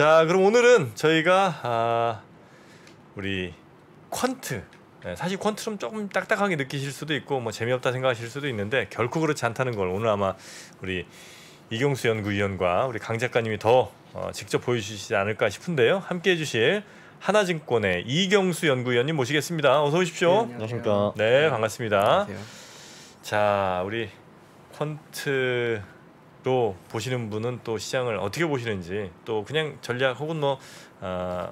자, 그럼 오늘은 저희가 우리 퀀트, 사실 퀀트럼 조금 딱딱하게 느끼실 수도 있고 뭐 재미없다 생각하실 수도 있는데 결코 그렇지 않다는 걸 오늘 아마 우리 이경수 연구위원과 우리 강 작가님이 더 직접 보여주시지 않을까 싶은데요. 함께해 주실 하나증권의 이경수 연구위원님 모시겠습니다. 어서 오십시오. 네, 안녕하십니까. 네, 반갑습니다. 안녕하세요. 자, 우리 퀀트로 보시는 분은 또 시장을 어떻게 보시는지, 또 그냥 전략 혹은 뭐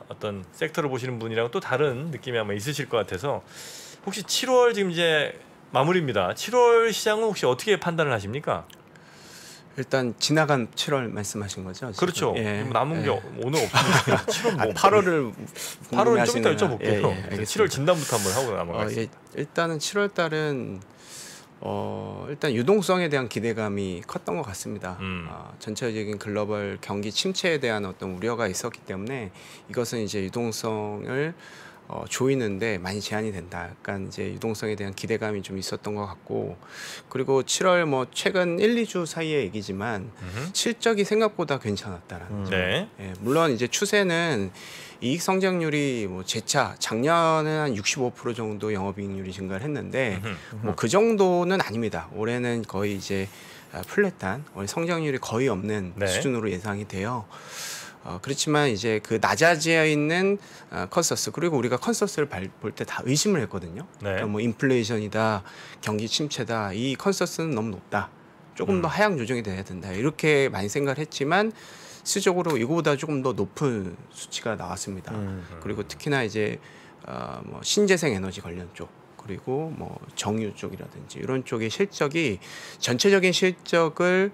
어떤 섹터를 보시는 분이랑 또 다른 느낌이 아마 있으실 것 같아서, 혹시 7월 지금 이제 마무리입니다. 7월 시장은 혹시 어떻게 판단을 하십니까? 일단 지나간 7월 말씀하신 거죠? 지금? 그렇죠. 예. 남은 게 오늘 없으니까 7월 뭐 8월을 8월 좀 이따 여쭤볼게요. 예, 7월 진단부터 한번 하고 넘어가겠습니다. 일단은 7월 달은 일단 유동성에 대한 기대감이 컸던 것 같습니다. 전체적인 글로벌 경기 침체에 대한 어떤 우려가 있었기 때문에 이것은 이제 유동성을 조이는데 많이 제한이 된다. 약간 이제 유동성에 대한 기대감이 좀 있었던 것 같고, 그리고 7월 뭐 최근 1, 2주 사이의 얘기지만 실적이 생각보다 괜찮았다라는 점. 네. 예, 물론 이제 추세는 이익 성장률이 뭐 재차 작년은 한 65% 정도 영업이익률이 증가를 했는데 뭐 그 정도는 아닙니다. 올해는 거의 이제 플랫한, 올해 성장률이 거의 없는 네. 수준으로 예상이 돼요. 그렇지만 이제 그 낮아져 있는 컨센서스, 그리고 우리가 컨센서스를 볼 때 다 의심을 했거든요. 네. 그러니까 뭐 인플레이션이다, 경기 침체다, 이 컨센서스는 너무 높다, 조금 더 하향 조정이 돼야 된다, 이렇게 많이 생각을 했지만 실질적으로 이거보다 조금 더 높은 수치가 나왔습니다. 그리고 특히나 이제 뭐 신재생 에너지 관련 쪽, 그리고 뭐 정유 쪽이라든지 이런 쪽의 실적이 전체적인 실적을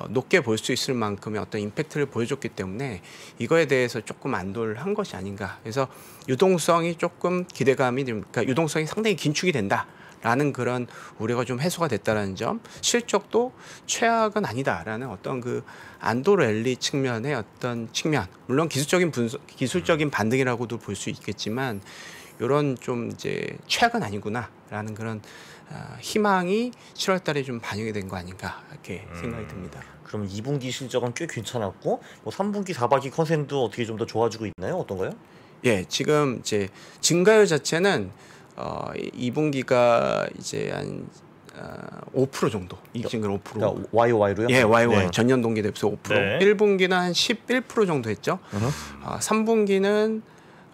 높게 볼 수 있을 만큼의 어떤 임팩트를 보여줬기 때문에 이거에 대해서 조금 안도를 한 것이 아닌가. 그래서 유동성이 조금 기대감이, 그러니까 유동성이 상당히 긴축이 된다라는 그런 우려가 좀 해소가 됐다라는 점, 실적도 최악은 아니다라는 어떤 그 안도 랠리 측면의 어떤 측면, 물론 기술적인 반등이라고도 볼 수 있겠지만 이런 좀 이제 최악은 아니구나라는 그런 희망이 7월 달에 좀 반영이 된 거 아닌가, 이렇게 생각이 듭니다. 그럼 2분기 실적은 꽤 괜찮았고, 뭐 3분기, 4분기 컨센도 어떻게 좀 더 좋아지고 있나요? 어떤가요? 예, 지금 이제 증가율 자체는 2분기가 이제 한 5% 정도, 이익 증가율 5%. 그러니까 YOY로요? 예, YOY 네. 전년 동기 대비해서 5%. 네. 1분기는 한 11% 정도 했죠. 3분기는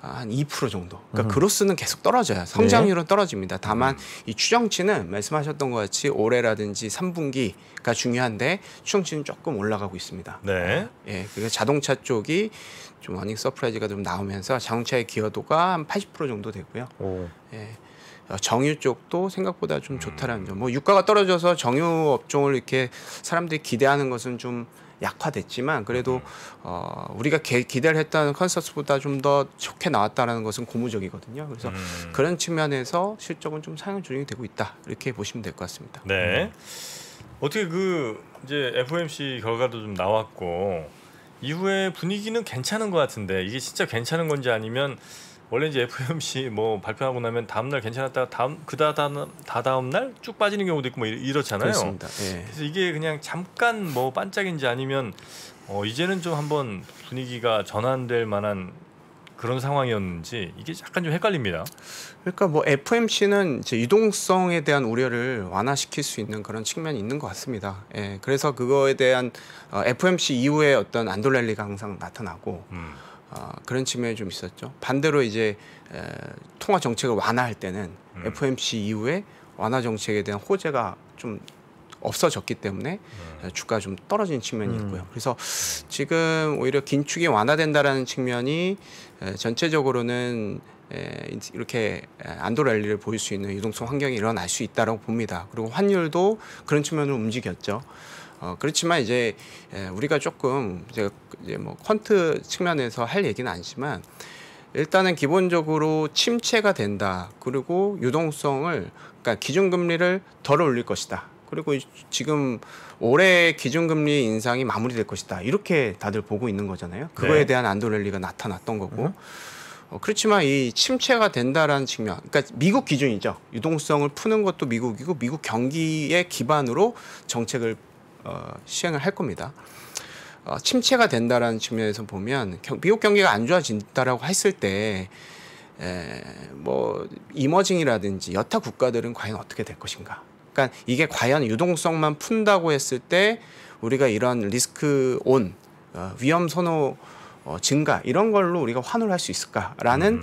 한 2% 정도. 그러니까 그로스는 계속 떨어져요. 성장률은 떨어집니다. 다만 이 추정치는 말씀하셨던 것 같이 올해라든지 3분기가 중요한데 추정치는 조금 올라가고 있습니다. 네. 예, 그래서 자동차 쪽이 좀 어닝 서프라이즈가 좀 나오면서 자동차의 기여도가 한 80% 정도 되고요. 오. 예. 정유 쪽도 생각보다 좀 좋다라는 점. 뭐 유가가 떨어져서 정유 업종을 이렇게 사람들이 기대하는 것은 좀 약화됐지만 그래도 우리가 기대를 했던 컨센서스보다 좀 더 좋게 나왔다는 것은 고무적이거든요. 그래서 그런 측면에서 실적은 좀 상향 조정이 되고 있다, 이렇게 보시면 될 것 같습니다. 네. 어떻게 그 이제 FOMC 결과도 좀 나왔고 이후에 분위기는 괜찮은 것 같은데, 이게 진짜 괜찮은 건지 아니면 원래 이제 FOMC 뭐 발표하고 나면 다음 날 괜찮았다가 다다음 날 쭉 빠지는 경우도 있고 뭐 이렇잖아요. 그렇습니다. 예. 그래서 이게 그냥 잠깐 뭐 반짝인지 아니면 이제는 좀 한번 분위기가 전환될 만한 그런 상황이었는지, 이게 약간 좀 헷갈립니다. 그러니까 뭐 FOMC는 이제 유동성에 대한 우려를 완화시킬 수 있는 그런 측면이 있는 것 같습니다. 예. 그래서 그거에 대한 FOMC 이후에 어떤 안도 랠리가 항상 나타나고 그런 측면이 좀 있었죠. 반대로 이제 통화 정책을 완화할 때는 FOMC 이후에 완화 정책에 대한 호재가 좀 없어졌기 때문에 주가가 좀 떨어지는 측면이 있고요. 그래서 지금 오히려 긴축이 완화된다라는 측면이 전체적으로는 이렇게 안도 랠리를 보일 수 있는 유동성 환경이 일어날 수 있다고 봅니다. 그리고 환율도 그런 측면으로 움직였죠. 그렇지만 이제 우리가 조금 이제 뭐 퀀트 측면에서 할 얘기는 아니지만, 일단은 기본적으로 침체가 된다. 그리고 유동성을, 그러니까 기준금리를 덜 올릴 것이다. 그리고 지금 올해 기준금리 인상이 마무리될 것이다, 이렇게 다들 보고 있는 거잖아요. 그거에 네. 대한 안도 랠리가 나타났던 거고. 그렇지만 이 침체가 된다라는 측면, 그러니까 미국 기준이죠. 유동성을 푸는 것도 미국이고 미국 경기의 기반으로 정책을 시행을 할 겁니다. 침체가 된다라는 측면에서 보면 미국 경기가 안 좋아진다라고 했을 때 뭐 이머징이라든지 여타 국가들은 과연 어떻게 될 것인가? 그러니까 이게 과연 유동성만 푼다고 했을 때 우리가 이런 리스크 온 위험 선호 증가 이런 걸로 우리가 환호를 할 수 있을까라는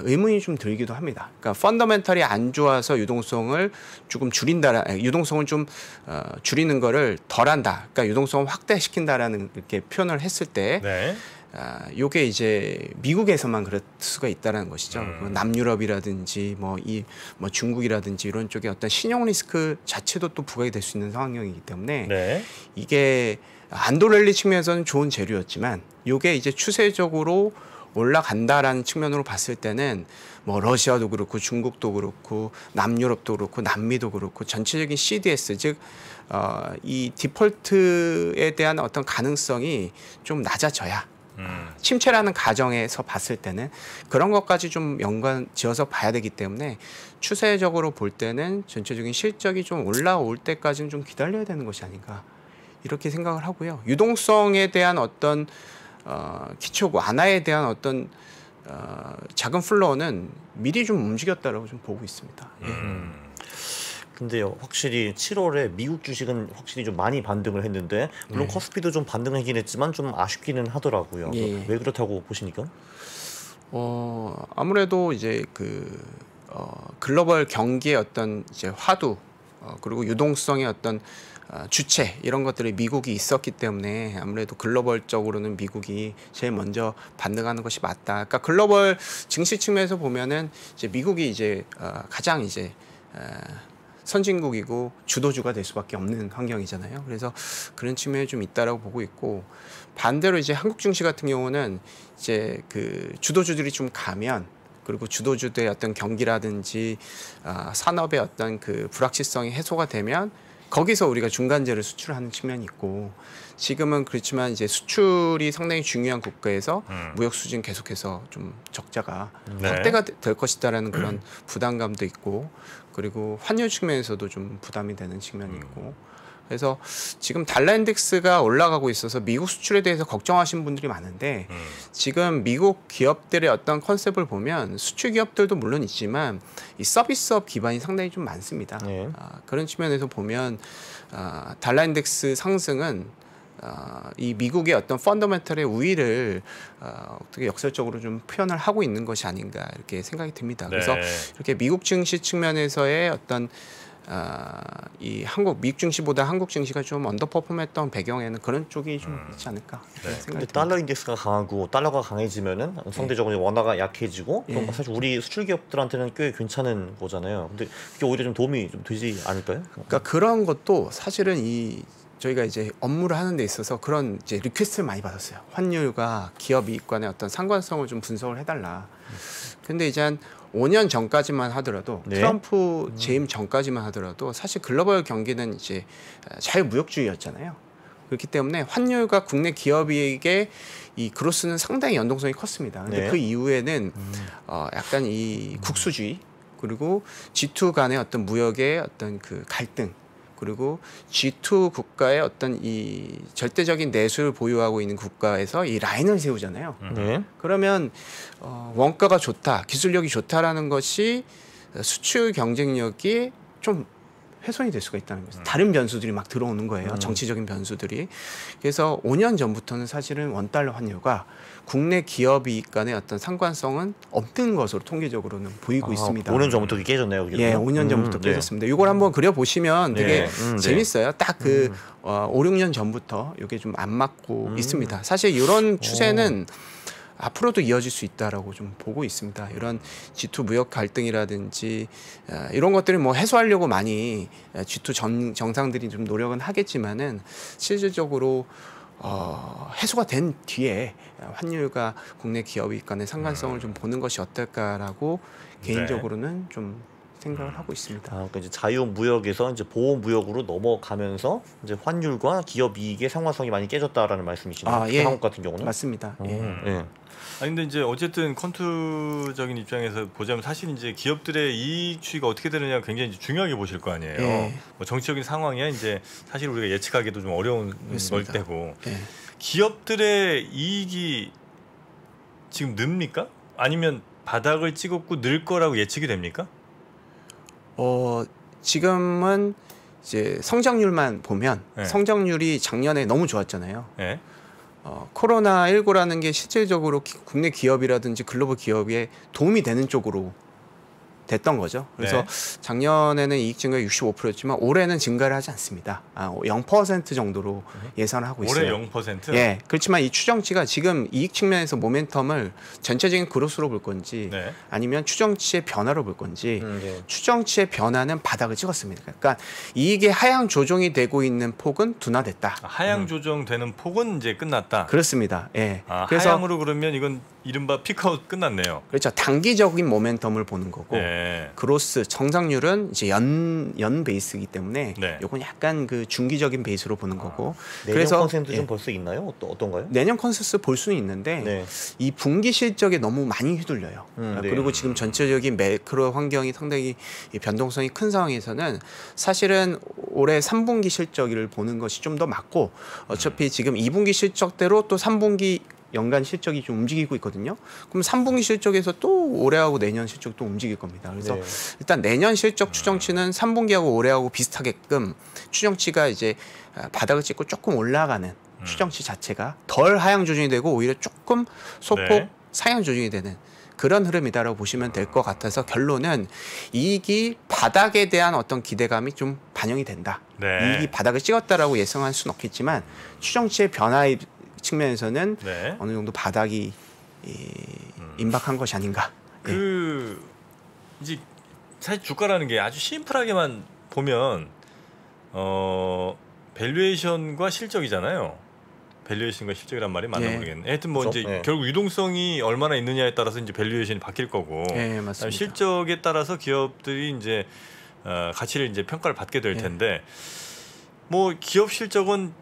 의문이 좀 들기도 합니다. 그러니까 펀더멘털이 안 좋아서 유동성을 조금 유동성을 좀 줄이는 거를 덜한다. 그러니까 유동성을 확대시킨다라는 이렇게 표현을 했을 때, 네. 요게 이제 미국에서만 그럴 수가 있다라는 것이죠. 남유럽이라든지 뭐 중국이라든지 이런 쪽에 어떤 신용 리스크 자체도 또 부각이 될 수 있는 상황이기 때문에 네. 이게 안도랠리 측면에서는 좋은 재료였지만 요게 이제 추세적으로 올라간다라는 측면으로 봤을 때는 뭐 러시아도 그렇고 중국도 그렇고 남유럽도 그렇고 남미도 그렇고 전체적인 CDS 즉 이 디폴트에 대한 어떤 가능성이 좀 낮아져야 침체라는 가정에서 봤을 때는 그런 것까지 좀 연관 지어서 봐야 되기 때문에 추세적으로 볼 때는 전체적인 실적이 좀 올라올 때까지는 좀 기다려야 되는 것이 아닌가 이렇게 생각을 하고요. 유동성에 대한 어떤 기초고 완화에 대한 어떤 작은 플로어는 미리 좀 움직였다라고 좀 보고 있습니다. 근데요, 확실히 7월에 미국 주식은 확실히 좀 많이 반등을 했는데 물론 코스피도 좀 반등하긴 했지만 좀 아쉽기는 하더라고요. 예. 왜 그렇다고 보시니까? 아무래도 이제 글로벌 경기의 어떤 이제 화두 그리고 유동성의 어떤 주체 이런 것들이 미국이 있었기 때문에 아무래도 글로벌적으로는 미국이 제일 먼저 반등하는 것이 맞다. 그러니까 글로벌 증시 측면에서 보면은 이제 미국이 이제 가장 이제 선진국이고 주도주가 될 수밖에 없는 환경이잖아요. 그래서 그런 측면이 좀 있다라고 보고 있고 반대로 이제 한국 증시 같은 경우는 이제 그 주도주들이 좀 가면 그리고 주도주들의 어떤 경기라든지 산업의 어떤 그 불확실성이 해소가 되면 거기서 우리가 중간재를 수출하는 측면이 있고 지금은 그렇지만 이제 수출이 상당히 중요한 국가에서 무역 수준 계속해서 좀 적자가 네. 확대가 될 것이다라는 그런 부담감도 있고 그리고 환율 측면에서도 좀 부담이 되는 측면이 있고 그래서 지금 달러 인덱스가 올라가고 있어서 미국 수출에 대해서 걱정하시는 분들이 많은데 지금 미국 기업들의 어떤 컨셉을 보면 수출 기업들도 물론 있지만 이 서비스업 기반이 상당히 좀 많습니다. 네. 그런 측면에서 보면 달러 인덱스 상승은 이 미국의 어떤 펀더멘털의 우위를 어떻게 역설적으로 좀 표현을 하고 있는 것이 아닌가 이렇게 생각이 듭니다. 네. 그래서 이렇게 미국 증시 측면에서의 어떤 이 미국 증시보다 한국 증시가 좀 언더퍼폼했던 배경에는 그런 쪽이 좀 있지 않을까 생각이 근데 듭니다. 달러 인덱스가 강하고 달러가 강해지면은 상대적으로 원화가 약해지고 그럼 사실 우리 수출 기업들한테는 꽤 괜찮은 거잖아요. 근데 그게 오히려 좀 도움이 좀 되지 않을까요? 그러니까 그런 것도 사실은 저희가 이제 업무를 하는 데 있어서 그런 이제 리퀘스트를 많이 받았어요. 환율과 기업 이익 간의 어떤 상관성을 좀 분석을 해달라. 근데 이제 한 5년 전까지만 하더라도 네. 트럼프 재임 전까지만 하더라도 사실 글로벌 경기는 이제 자유무역주의였잖아요. 그렇기 때문에 환율과 국내 기업이익의 이 그로스는 상당히 연동성이 컸습니다. 근데 네. 그 이후에는 약간 이 국수주의 그리고 G2 간의 어떤 무역의 어떤 그 갈등 그리고 G2 국가의 어떤 이 절대적인 내수를 보유하고 있는 국가에서 이 라인을 세우잖아요. 네. 그러면 원가가 좋다, 기술력이 좋다라는 것이 수출 경쟁력이 좀 훼손이 될 수가 있다는 거죠. 다른 변수들이 막 들어오는 거예요. 정치적인 변수들이. 그래서 5년 전부터는 사실은 원달러 환율과 국내 기업 이익 간의 어떤 상관성은 없는 것으로 통계적으로는 보이고 있습니다. 5년 전부터 그게 깨졌네요. 그게. 예, 5년 전부터 네. 깨졌습니다. 이걸 한번 그려보시면 되게 네. 재밌어요. 딱 5, 6년 전부터 이게 좀 안 맞고 있습니다. 사실 이런 추세는 앞으로도 이어질 수 있다라고 좀 보고 있습니다. 이런 G2 무역 갈등이라든지 이런 것들을 뭐 해소하려고 많이 G2 정상들이 좀 노력은 하겠지만은 실질적으로 해소가 된 뒤에 환율과 국내 기업이익 간의 상관성을 좀 보는 것이 어떨까라고 개인적으로는 좀 생각을 하고 있습니다. 그러니까 이제 자유무역에서 이제 보호무역으로 넘어가면서 이제 환율과 기업 이익의 상관성이 많이 깨졌다라는 말씀이시네요. 예. 한국 같은 경우는. 맞습니다. 예. 예. 아니 근데 이제 어쨌든 퀀트적인 입장에서 보자면 사실 이제 기업들의 이익 추이가 어떻게 되느냐가 굉장히 이제 중요하게 보실 거 아니에요. 예. 뭐 정치적인 상황이야 이제 사실 우리가 예측하기도 좀 어려운 걸 그렇습니다. 때고. 예. 기업들의 이익이 지금 늡니까? 아니면 바닥을 찍었고 늘 거라고 예측이 됩니까? 지금은 이제 성장률만 보면 네. 성장률이 작년에 너무 좋았잖아요. 네. 코로나19라는 게 실질적으로 국내 기업이라든지 글로벌 기업에 도움이 되는 쪽으로 됐던 거죠. 그래서 네. 작년에는 이익 증가가 65%였지만 올해는 증가를 하지 않습니다. 0% 정도로 예상을 하고 있어요. 올해 0%? 예, 그렇지만 이 추정치가 지금 이익 측면에서 모멘텀을 전체적인 그로스로 볼 건지 네. 아니면 추정치의 변화로 볼 건지 네. 추정치의 변화는 바닥을 찍었습니다. 그러니까 이익의 하향 조정이 되고 있는 폭은 둔화됐다. 하향 조정되는 폭은 이제 끝났다. 그렇습니다. 예. 그래서 하향으로 그러면 이건 이른바 피크아웃 끝났네요. 그렇죠. 단기적인 모멘텀을 보는 거고 네. 그로스 정상률은 이제 연 베이스이기 때문에 네. 요건 약간 그 중기적인 베이스로 보는 거고. 내년 그래서 컨센트 좀 예. 벌써 있나요? 어떤가요? 내년 컨센서스 볼 수는 있는데 네. 이 분기 실적에 너무 많이 휘둘려요. 네. 그리고 지금 전체적인 매크로 환경이 상당히 이 변동성이 큰 상황에서는 사실은 올해 3분기 실적을 보는 것이 좀 더 맞고 어차피 지금 2분기 실적대로 또 3분기 연간 실적이 좀 움직이고 있거든요. 그럼 3분기 실적에서 또 올해하고 내년 실적도 움직일 겁니다. 그래서 네. 일단 내년 실적 추정치는 3분기하고 올해하고 비슷하게끔 추정치가 이제 바닥을 찍고 조금 올라가는 추정치 자체가 덜 하향 조정이 되고 오히려 조금 소폭 네. 상향 조정이 되는 그런 흐름이다라고 보시면 될 것 같아서 결론은 이익이 바닥에 대한 어떤 기대감이 좀 반영이 된다. 네. 이익이 바닥을 찍었다라고 예상할 수는 없겠지만 추정치의 변화의 측면에서는 네. 어느 정도 바닥이 임박한 것이 아닌가. 예. 그 이제 사실 주가라는 게 아주 심플하게만 보면 밸류에이션과 실적이잖아요. 밸류에이션과 실적이란 말이 맞나 예. 모르겠네. 하여튼 뭐 그렇죠? 이제 네. 결국 유동성이 얼마나 있느냐에 따라서 이제 밸류에이션이 바뀔 거고. 예, 그다음에 맞습니다. 실적에 따라서 기업들이 이제 가치를 이제 평가를 받게 될 예. 텐데 뭐 기업 실적은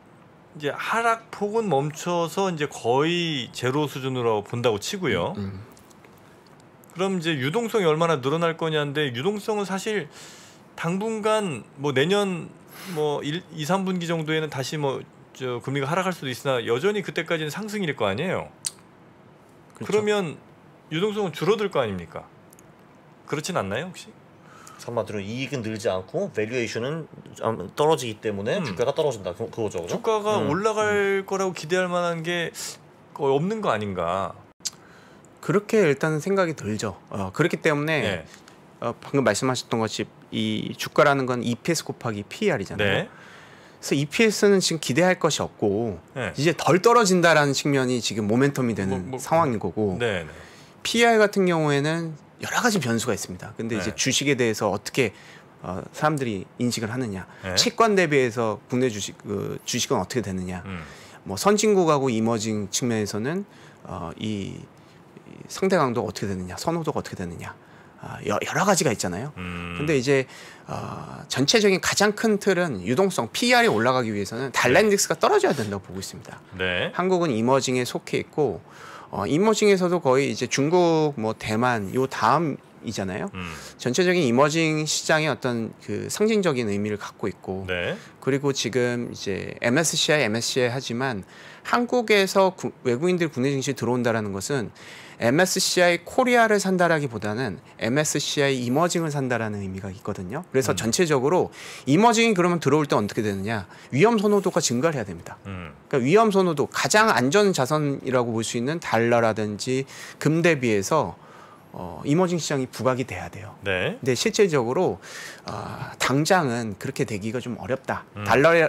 이제 하락폭은 멈춰서 이제 거의 제로 수준으로 본다고 치고요. 그럼 이제 유동성이 얼마나 늘어날 거냐인데 유동성은 사실 당분간 뭐 내년 뭐 2, 3분기 정도에는 다시 뭐 저 금리가 하락할 수도 있으나 여전히 그때까지는 상승일 거 아니에요. 그렇죠. 그러면 유동성은 줄어들 거 아닙니까? 그렇진 않나요 혹시? 한마디로 이익은 늘지 않고 밸류에이션은 떨어지기 때문에 주가가 떨어진다. 그거죠, 그죠? 주가가 올라갈 거라고 기대할 만한 게 거의 없는 거 아닌가? 그렇게 일단 생각이 들죠. 그렇기 때문에 네. 방금 말씀하셨던 것이 이 주가라는 건 EPS 곱하기 PER이잖아요. 네. 그래서 EPS는 지금 기대할 것이 없고 네. 이제 덜 떨어진다라는 측면이 지금 모멘텀이 되는 뭐, 상황인 거고 네. 네. PER 같은 경우에는 여러 가지 변수가 있습니다. 근데 이제 네. 주식에 대해서 어떻게 사람들이 인식을 하느냐, 네. 채권 대비해서 국내 주식은 어떻게 되느냐, 뭐 선진국하고 이머징 측면에서는 이 상대 강도가 어떻게 되느냐, 선호도가 어떻게 되느냐, 여러 가지가 있잖아요. 근데 이제 전체적인 가장 큰 틀은 유동성 PER이 올라가기 위해서는 달러 인덱스가 떨어져야 된다고 보고 있습니다. 네. 한국은 이머징에 속해 있고 이머징에서도 거의 이제 중국, 뭐 대만 요 다음이잖아요. 전체적인 이머징 시장의 어떤 그 상징적인 의미를 갖고 있고, 네. 그리고 지금 이제 MSCI 하지만 한국에서 외국인들 국내 증시에 들어온다라는 것은 MSCI 코리아를 산다라기보다는 MSCI 이머징을 산다라는 의미가 있거든요. 그래서 전체적으로 이머징이 그러면 들어올 때 어떻게 되느냐? 위험 선호도가 증가를 해야 됩니다. 그러니까 위험 선호도 가장 안전 자산이라고 볼 수 있는 달러라든지 금 대비해서 이머징 시장이 부각이 돼야 돼요. 네. 근데 실질적으로 당장은 그렇게 되기가 좀 어렵다.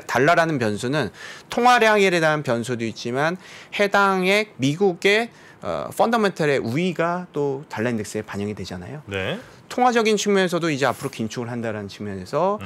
달러라는 변수는 통화량에 대한 변수도 있지만 해당의 미국의 펀더멘털의 우위가 또 달러 인덱스에 반영이 되잖아요. 네. 통화적인 측면에서도 이제 앞으로 긴축을 한다는 측면에서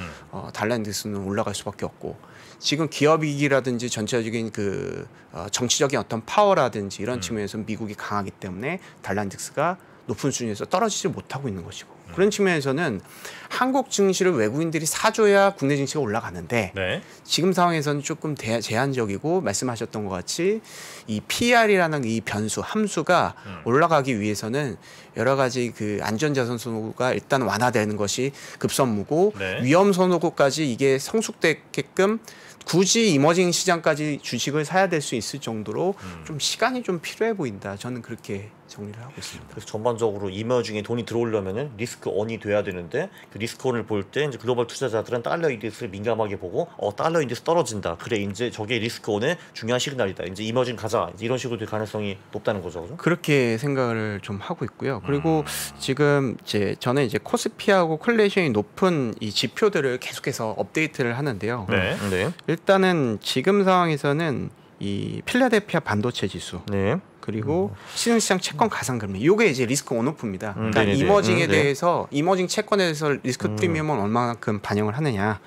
달러 인덱스는 올라갈 수밖에 없고, 지금 기업 위기라든지 전체적인 그 정치적인 어떤 파워라든지 이런 측면에서 미국이 강하기 때문에 달러 인덱스가 높은 수준에서 떨어지지 못하고 있는 것이고. 그런 측면에서는 한국 증시를 외국인들이 사줘야 국내 증시가 올라가는데 네. 지금 상황에서는 조금 제한적이고 말씀하셨던 것 같이 이 PR이라는 이 변수 함수가 올라가기 위해서는 여러 가지 그 안전자산 선호가 일단 완화되는 것이 급선무고 네. 위험 선호구까지 이게 성숙되게끔 굳이 이머징 시장까지 주식을 사야 될 수 있을 정도로 좀 시간이 좀 필요해 보인다. 저는 그렇게 정리를 하고 있습니다. 그래서 전반적으로 이머징에 돈이 들어오려면은 리스크 온이 돼야 되는데 그 리스크 온을 볼 때 이제 글로벌 투자자들은 달러 인덱스를 민감하게 보고 달러 인덱스 떨어진다. 그래 이제 저게 리스크 온의 중요한 시그널이다. 이제 이머징 가자. 이제 이런 식으로 될 가능성이 높다는 거죠, 그죠? 그렇게 생각을 좀 하고 있고요. 그리고 지금 저는 이제 코스피하고 콜레이션이 높은 이 지표들을 계속해서 업데이트를 하는데요. 네. 네. 일단은 지금 상황에서는 이 필라델피아 반도체 지수 네. 그리고 신흥시장 채권 가상금리 요게 이제 리스크 온오프입니다. 그러니까 네네네. 이머징에 네. 대해서 이머징 채권에 대해서 리스크 프리미엄은 얼마만큼 반영을 하느냐.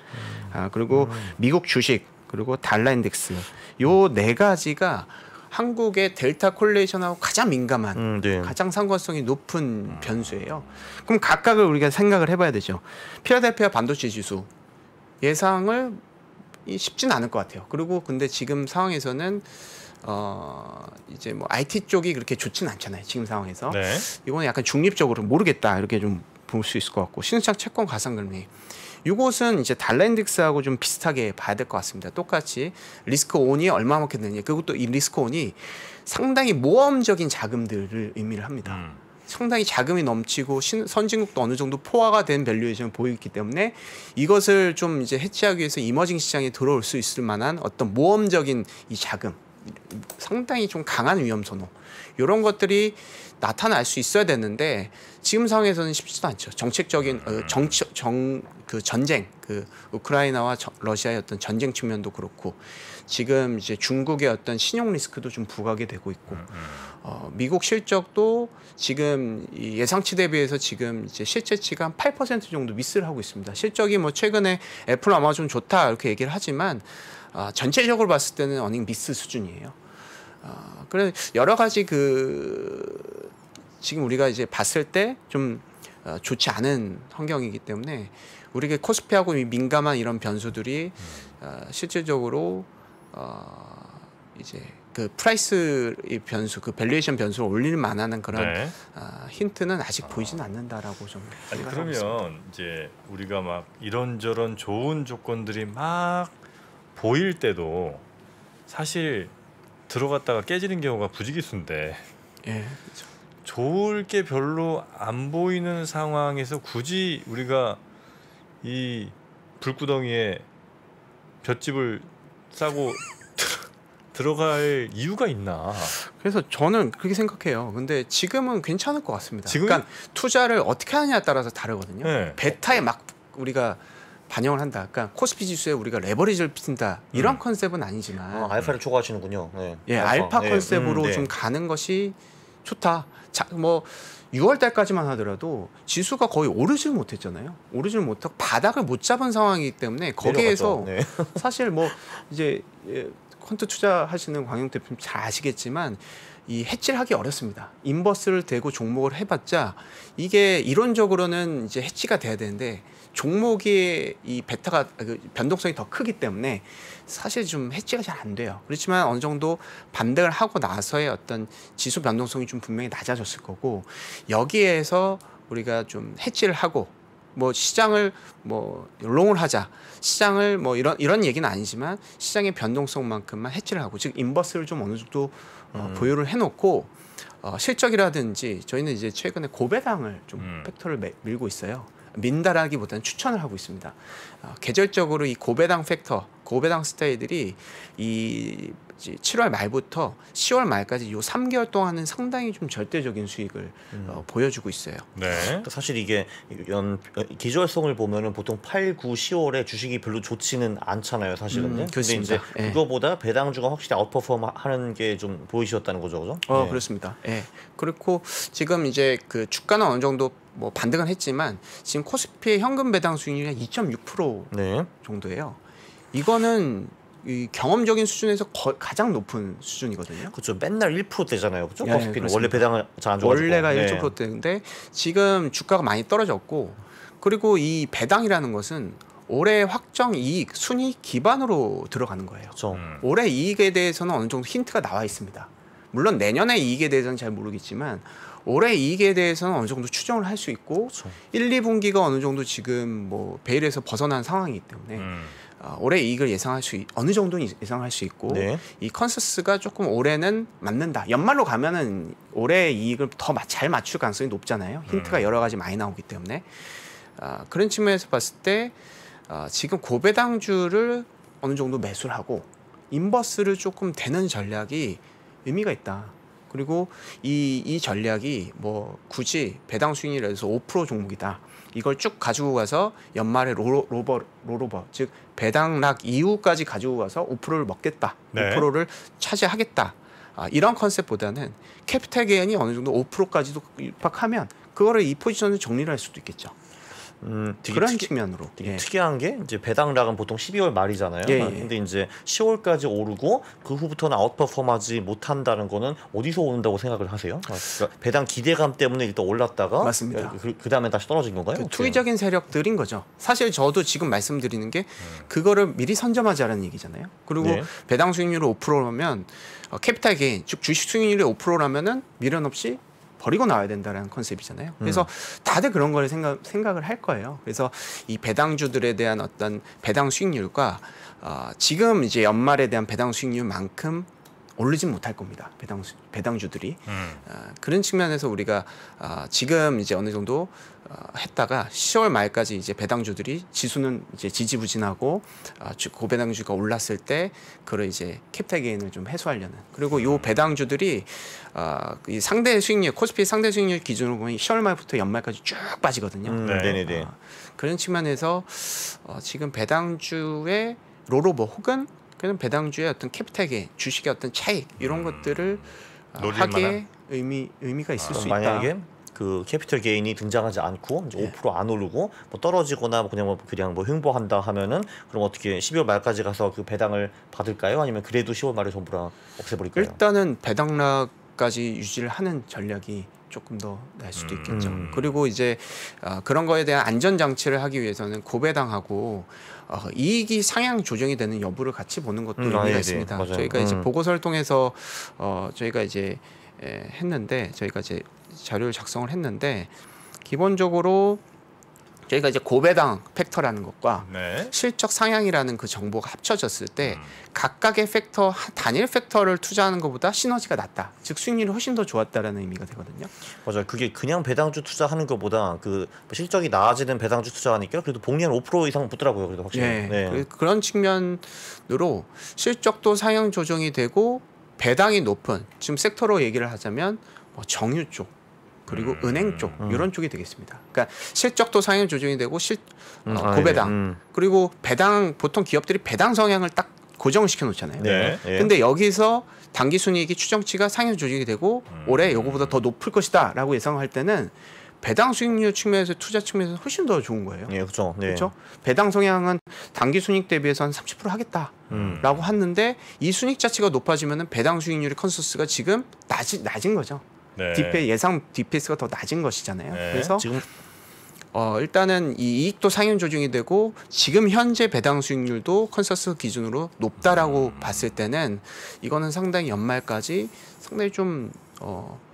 그리고 미국 주식 그리고 달러 인덱스 요 네 가지가 한국의 델타 콜레이션하고 가장 민감한 네. 가장 상관성이 높은 변수예요. 그럼 각각을 우리가 생각을 해봐야 되죠. 필라델피아 반도체 지수 예상을 쉽지는 않을 것 같아요. 그리고 근데 지금 상황에서는 이제 뭐 IT 쪽이 그렇게 좋지는 않잖아요. 지금 상황에서 네. 이거는 약간 중립적으로 모르겠다 이렇게 좀 볼 수 있을 것 같고 신흥시장 채권 가상금리 이것은 이제 달러 인덱스하고 좀 비슷하게 봐야 될 것 같습니다. 똑같이 리스크 온이 얼마만큼 되느냐 그리고 또 이 리스크 온이 상당히 모험적인 자금들을 의미를 합니다. 상당히 자금이 넘치고 선진국도 어느 정도 포화가 된 밸류에이션을 보이기 때문에 이것을 좀 이제 해치하기 위해서 이머징 시장에 들어올 수 있을 만한 어떤 모험적인 이 자금 상당히 좀 강한 위험 선호 이런 것들이 나타날 수 있어야 되는데 지금 상황에서는 쉽지도 않죠. 정책적인 그 전쟁, 그 우크라이나와 러시아의 어떤 전쟁 측면도 그렇고 지금 이제 중국의 어떤 신용 리스크도 좀 부각이 되고 있고 미국 실적도 지금 이 예상치 대비해서 지금 이제 실제치가 한 8% 정도 미스를 하고 있습니다. 실적이 뭐 최근에 애플 아마존 좋다 이렇게 얘기를 하지만 전체적으로 봤을 때는 어닝 미스 수준이에요. 그래 여러 가지 지금 우리가 이제 봤을 때 좀 좋지 않은 환경이기 때문에 우리가 코스피하고 민감한 이런 변수들이 실질적으로 이제 그 프라이스 변수, 그 밸류에이션 변수를 올릴 만한 그런 네. 힌트는 아직 보이지는 않는다라고 좀 아니 생각하고 있습니다. 그러면 이제 우리가 막 이런저런 좋은 조건들이 막 보일 때도 사실 들어갔다가 깨지는 경우가 부지기수인데 예, 그렇죠. 좋을 게 별로 안 보이는 상황에서 굳이 우리가 이 불구덩이에 볏짚을 싸고 들어갈 이유가 있나? 그래서 저는 그렇게 생각해요. 근데 지금은 괜찮을 것 같습니다. 지금은? 그러니까 투자를 어떻게 하느냐에 따라서 다르거든요. 네. 베타에 막 우리가 반영을 한다. 그러니까 코스피 지수에 우리가 레버리지를 핀다. 이런 컨셉은 아니지만 알파를 초과하시는군요. 네. 예, 알파 네. 컨셉으로 네. 좀 가는 것이 좋다. 자, 뭐 6월 달까지만 하더라도 지수가 거의 오르질 못했잖아요. 오르질 못하고 바닥을 못 잡은 상황이기 때문에 거기에서 내려갔죠. 네. 사실 뭐 이제 퀀트 투자하시는 광영 대표님 잘 아시겠지만 이 해지하기 어렵습니다. 인버스를 대고 종목을 해봤자 이게 이론적으로는 이제 해지가 돼야 되는데 종목이 이 베타가 변동성이 더 크기 때문에 사실 좀 해지가 잘 안 돼요. 그렇지만 어느 정도 반등을 하고 나서의 어떤 지수 변동성이 좀 분명히 낮아졌을 거고 여기에서 우리가 좀 해지를 하고 뭐 시장을 뭐 롱을 하자 시장을 뭐 이런 얘기는 아니지만 시장의 변동성만큼만 해지를 하고 즉 인버스를 좀 어느 정도 보유를 해놓고 실적이라든지 저희는 이제 최근에 고배당을 좀 팩터를 밀고 있어요. 민다라기보다는 추천을 하고 있습니다. 계절적으로 이 고배당 팩터, 고배당 스타일들이 이 7월 말부터 10월 말까지 요 3개월 동안은 상당히 좀 절대적인 수익을 보여주고 있어요. 네. 사실 이게 기저성을 보면은 보통 8, 9, 10월에 주식이 별로 좋지는 않잖아요, 사실은요. 근데 그렇습니다. 이제 예. 그거보다 배당주가 확실히 아웃퍼폼 하는 게 좀 보이셨다는 거죠, 그죠? 네. 그렇습니다. 예. 그렇고 지금 이제 그 주가는 어느 정도 뭐 반등은 했지만 지금 코스피의 현금 배당 수익률이 2.6% 네. 정도예요. 이거는 이 경험적인 수준에서 가장 높은 수준이거든요. 그렇죠. 맨날 1%대잖아요. 그렇죠? 네, 커스피는 그렇습니다. 원래 배당을 잘 안 줘가지고. 원래가 네. 1.9%대인데 지금 주가가 많이 떨어졌고 그리고 이 배당이라는 것은 올해 확정 이익 순이익 기반으로 들어가는 거예요. 그렇죠. 올해 이익에 대해서는 어느 정도 힌트가 나와 있습니다. 물론 내년의 이익에 대해서는 잘 모르겠지만 올해 이익에 대해서는 어느 정도 추정을 할 수 있고 그렇죠. 1, 2분기가 어느 정도 지금 뭐 베일에서 벗어난 상황이기 때문에 올해 이익을 어느 정도는 예상할 수 있고 네. 이 컨센서스가 조금 올해는 맞는다. 연말로 가면은 올해 이익을 더 잘 맞출 가능성이 높잖아요. 힌트가 여러 가지 많이 나오기 때문에 그런 측면에서 봤을 때 지금 고배당주를 어느 정도 매수를 하고 인버스를 조금 대는 전략이 의미가 있다. 그리고 이 전략이 뭐 굳이 배당 수익률에 대해서 5% 종목이다. 이걸 쭉 가지고 가서 연말에 롤오버 즉 배당락 이후까지 가지고 가서 5%를 먹겠다. 네. 5%를 차지하겠다. 이런 컨셉보다는 캐피탈 게인이 어느 정도 5%까지도 입학하면 그거를 이 포지션을 정리를 할 수도 있겠죠. 되게 그런 측면으로. 되게 예. 특이한 게 이제 배당락은 보통 12월 말이잖아요. 예, 예. 근데 이제 10월까지 오르고 그 후부터는 아웃퍼폼하지 못한다는 거는 어디서 오는다고 생각을 하세요? 그러니까 배당 기대감 때문에 일단 올랐다가 맞습니다. 그 다음에 다시 떨어진 건가요? 그 어때요? 투기적인 세력들인 거죠. 사실 저도 지금 말씀드리는 게 그거를 미리 선점하자는 얘기잖아요. 그리고 네. 배당 수익률이 5%라면 캐피탈 게인 즉 주식 수익률이 5%라면은 미련 없이 버리고 나와야 된다는 컨셉이잖아요. 그래서 다들 그런 걸 생각을 할 거예요. 그래서 이 배당주들에 대한 어떤 배당 수익률과 지금 이제 연말에 대한 배당 수익률만큼 오르진 못할 겁니다. 배당주들이 그런 측면에서 우리가 지금 이제 어느 정도 했다가 10월 말까지 이제 배당주들이 지수는 이제 지지부진하고 고배당주가 올랐을 때 그걸 이제 캐피탈 게인을 좀 해소하려는 그리고 요 배당주들이 이 상대 수익률 코스피 상대 수익률 기준으로 보면 10월 말부터 연말까지 쭉 빠지거든요. 네. 네네네. 그런 측면에서 지금 배당주의 롤오버 혹은 그런 배당주의 어떤 캐피탈 게인, 주식의 어떤 차익 이런 것들을 노릴 하기에 의미가 있을 수 있다. 만약에 그 캐피털 게인이 등장하지 않고 이제 5%안 오르고 뭐 떨어지거나 그냥 뭐 횡보한다 하면은 그럼 어떻게 12월 말까지 가서 그 배당을 받을까요? 아니면 그래도 10월 말에 전부 다 없애버릴까요? 일단은 배당락까지 유지를 하는 전략이 조금 더 날 수도 있겠죠. 그리고 이제 그런 거에 대한 안전 장치를 하기 위해서는 고배당하고 이익이 상향 조정이 되는 여부를 같이 보는 것도 의미가 네네. 있습니다. 맞아요. 저희가 이제 보고서를 통해서 저희가 이제 했는데 저희가 이제 자료를 작성을 했는데 기본적으로 저희가 이제 고배당 팩터라는 것과 네. 실적 상향이라는 그 정보가 합쳐졌을 때 각각의 팩터 단일 팩터를 투자하는 것보다 시너지가 낮다. 즉 수익률이 훨씬 더 좋았다라는 의미가 되거든요. 맞아요. 그게 그냥 배당주 투자하는 것보다 그 실적이 나아지는 배당주 투자하니까 그래도 복리한 5% 이상 붙더라고요. 그래도 확실히. 네. 그런 측면으로 실적도 상향 조정이 되고 배당이 높은 지금 섹터로 얘기를 하자면 뭐 정유 쪽 그리고 은행 쪽 이런 쪽이 되겠습니다. 그러니까 실적도 상향 조정이 되고 고배당 그리고 배당 보통 기업들이 배당 성향을 딱 고정시켜 놓잖아요. 네. 근데 여기서 당기 순이익이 추정치가 상향 조정이 되고 올해 요거보다 더 높을 것이다라고 예상할 때는 배당 수익률 측면에서 투자 측면에서 훨씬 더 좋은 거예요. 예, 그렇죠. 네. 그렇죠? 배당 성향은 당기 순이익 대비해서 한 30% 하겠다라고 했는데 이 순이익 자체가 높아지면은 배당 수익률의 컨센서스가 지금 낮은 거죠. 네. 예상 DPS가 더 낮은 것이잖아요. 네. 그래서 지금 일단은 이 이익도 상향 조정이 되고 지금 현재 배당 수익률도 컨센서스 기준으로 높다라고 봤을 때는 이거는 상당히 연말까지 상당히 좀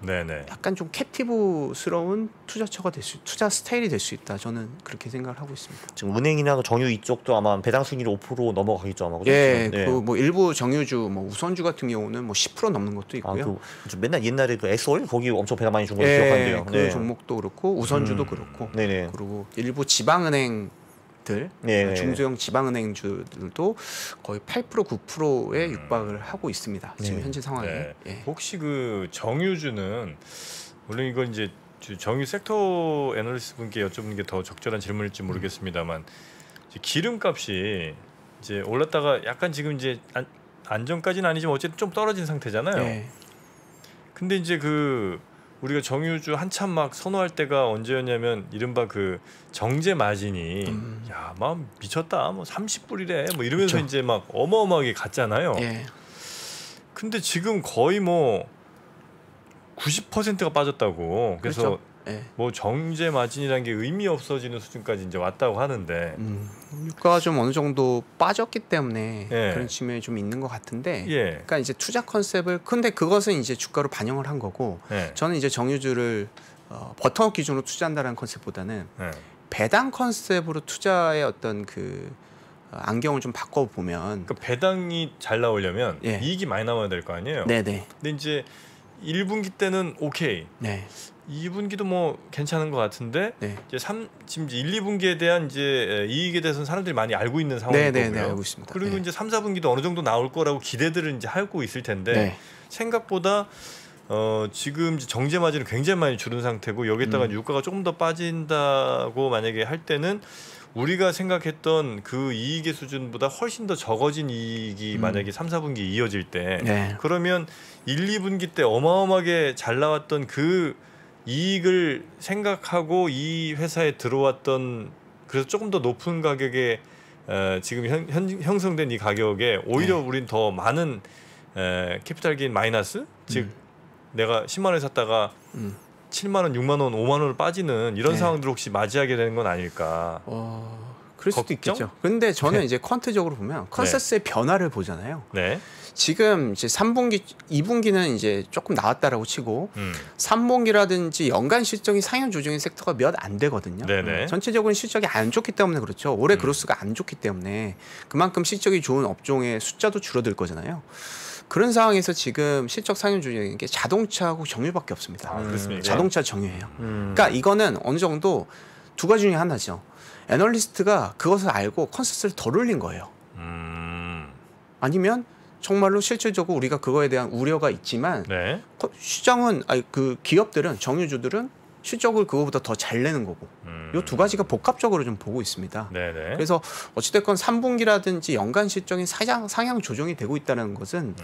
네네. 약간 좀 캡티브스러운 투자 스타일이 될 수 있다. 저는 그렇게 생각을 하고 있습니다. 지금 은행이나 정유 이쪽도 아마 배당 수익률 5% 넘어가겠죠 아마. 그죠? 예, 네. 그 뭐 일부 정유주, 뭐 우선주 같은 경우는 뭐 10% 넘는 것도 있고요. 맨날 옛날에 그 S-오일 거기 엄청 배당 많이 준 거 예, 기억하는데요. 그 종목도 그렇고 우선주도 그렇고, 네네. 그리고 일부 지방은행들, 네. 중소형 지방은행주들도 거의 8% 9%에 육박을 하고 있습니다. 지금 네. 현재 상황에. 네. 예. 혹시 그 정유주는 물론 이건 이제 정유 섹터 애널리스트 분께 여쭤보는 게 더 적절한 질문일지 모르겠습니다만 이제 기름값이 이제 올랐다가 약간 지금 이제 안정까지는 아니지만 어쨌든 좀 떨어진 상태잖아요. 예. 근데 이제 그 우리가 정유주 한참 막 선호할 때가 언제였냐면 이른바 그 정제 마진이 야, 막 미쳤다. 뭐 30불이래. 뭐 이러면서 그쵸. 이제 막 어마어마하게 갔잖아요. 예. 근데 지금 거의 뭐 90%가 빠졌다고. 그래서 그렇죠. 예. 뭐 정제 마진이라는 게 의미 없어지는 수준까지 이제 왔다고 하는데 유가가 좀 어느 정도 빠졌기 때문에 예. 그런 측면이 좀 있는 것 같은데, 예. 그러니까 이제 투자 컨셉을, 근데 그것은 이제 주가로 반영을 한 거고, 예. 저는 이제 정유주를 버텀업 기준으로 투자한다는 컨셉보다는 예. 배당 컨셉으로 투자의 어떤 그 안경을 좀 바꿔 보면, 그러니까 배당이 잘 나오려면 예. 이익이 많이 나와야 될 거 아니에요. 네네, 근데 이제 1분기 때는 오케이. 네, 2분기도 뭐 괜찮은 것 같은데 네, 이제 지금 이제 1, 2분기에 대한 이제 이익에 대해서는 사람들이 많이 알고 있는 상황인 네, 네, 거고요. 네, 알고 있습니다. 그리고 네. 이제 3, 4분기도 어느 정도 나올 거라고 기대들을 이제 하고 있을 텐데 네. 생각보다 지금 이제 정제 마진을 굉장히 많이 줄은 상태고 여기에다가 유가가 조금 더 빠진다고 만약에 할 때는 우리가 생각했던 그 이익의 수준보다 훨씬 더 적어진 이익이 만약에 3, 4분기 이어질 때 네. 그러면 1, 2분기 때 어마어마하게 잘 나왔던 그 이익을 생각하고 이 회사에 들어왔던, 그래서 조금 더 높은 가격에 지금 형성된 이 가격에 오히려 네. 우린 더 많은 캐피탈 게인 마이너스, 즉 내가 10만 원에 샀다가 7만 원, 6만 원, 5만 원을 빠지는 이런 네. 상황들 혹시 맞이하게 되는 건 아닐까? 그럴 수도 걱정? 있겠죠. 근데 저는 네. 이제 퀀트적으로 보면 컨센서스의 변화를 보잖아요. 네. 지금 이제 3분기, 2분기는 이제 조금 나왔다라고 치고 3분기라든지 연간 실적이 상향 조정인 섹터가 몇 안 되거든요. 네네. 전체적인 실적이 안 좋기 때문에 그렇죠. 올해 그로스가 안 좋기 때문에 그만큼 실적이 좋은 업종의 숫자도 줄어들 거잖아요. 그런 상황에서 지금 실적 상향 조정인 게 자동차하고 정유밖에 없습니다. 아, 그렇습니까? 자동차 정유예요. 그러니까 이거는 어느 정도 두 가지 중에 하나죠. 애널리스트가 그것을 알고 컨센서스를 덜 올린 거예요. 아니면 정말로 실질적으로 우리가 그거에 대한 우려가 있지만 네. 시장은, 아니 그 기업들은, 정유주들은 실적을 그거보다 더 잘 내는 거고, 이 두 가지가 복합적으로 좀 보고 있습니다. 네네. 그래서 어찌됐건 3분기라든지 연간 실적인 상향 조정이 되고 있다는 것은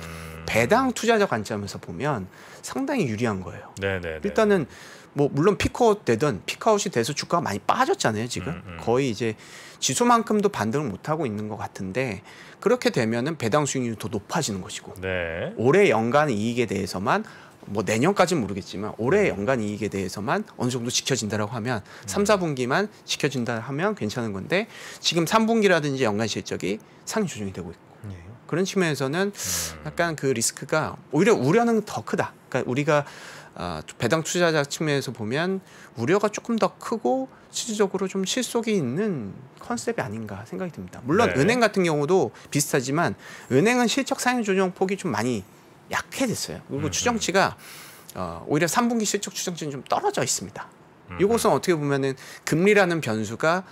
배당 투자자 관점에서 보면 상당히 유리한 거예요. 네네. 일단은 뭐 물론 피크아웃 되든 피크아웃이 돼서 주가가 많이 빠졌잖아요. 지금 거의 이제 지수만큼도 반등을 못 하고 있는 것 같은데, 그렇게 되면은 배당 수익률이 더 높아지는 것이고, 네. 올해 연간 이익에 대해서만, 뭐 내년까지는 모르겠지만 올해 연간 이익에 대해서만 어느 정도 지켜진다라고 하면 3, 4분기만 지켜진다 하면 괜찮은 건데, 지금 3분기라든지 연간 실적이 상위 조정이 되고 있고, 네. 그런 측면에서는 약간 그 리스크가 오히려 우려는 더 크다. 그러니까 우리가 배당 투자자 측면에서 보면 우려가 조금 더 크고 실질적으로 좀 실속이 있는 컨셉이 아닌가 생각이 듭니다. 물론 네. 은행 같은 경우도 비슷하지만 은행은 실적 상향 조정 폭이 좀 많이 약해졌어요. 그리고 추정치가 오히려 3분기 실적 추정치는 좀 떨어져 있습니다. 이것은 어떻게 보면은 금리라는 변수가